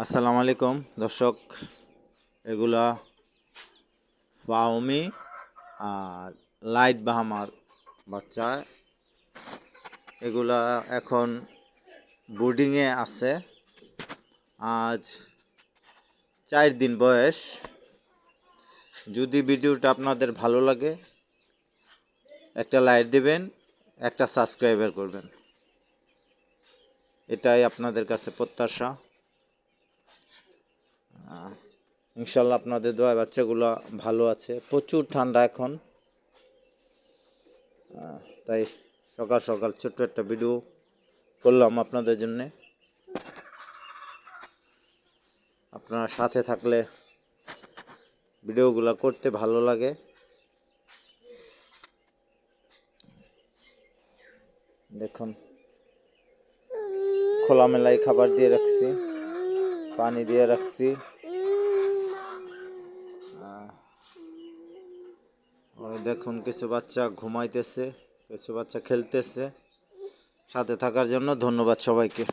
আসসালামু আলাইকুম দর্শক, এগুলা ফাউমি আর লাইট বাহামার বাচ্চা। এগুলা এখন বোর্ডিংয়ে আছে। আজ 4 দিন বয়স। যদি ভিডিওটা আপনাদের ভালো লাগে একটা লাইক দিবেন, একটা সাবস্ক্রাইবার করবেন, এটাই আপনাদের কাছে প্রত্যাশা। ইনশাল্লাহ আপনাদের দোয়া বাচ্চাগুলো ভালো আছে। প্রচুর ঠান্ডা এখন, তাই সকাল সকাল ছোট্ট একটা ভিডিও করলাম আপনাদের জন্যে। আপনারা সাথে থাকলে ভিডিওগুলো করতে ভালো লাগে। দেখুন, খোলামেলায় খাবার দিয়ে রাখছি, পানি দিয়ে রাখছি। ওই দেখুন, কিছু বাচ্চা ঘুমাইতেছে, কিছু বাচ্চা খেলতেছে। সাথে থাকার জন্য ধন্যবাদ সবাইকে।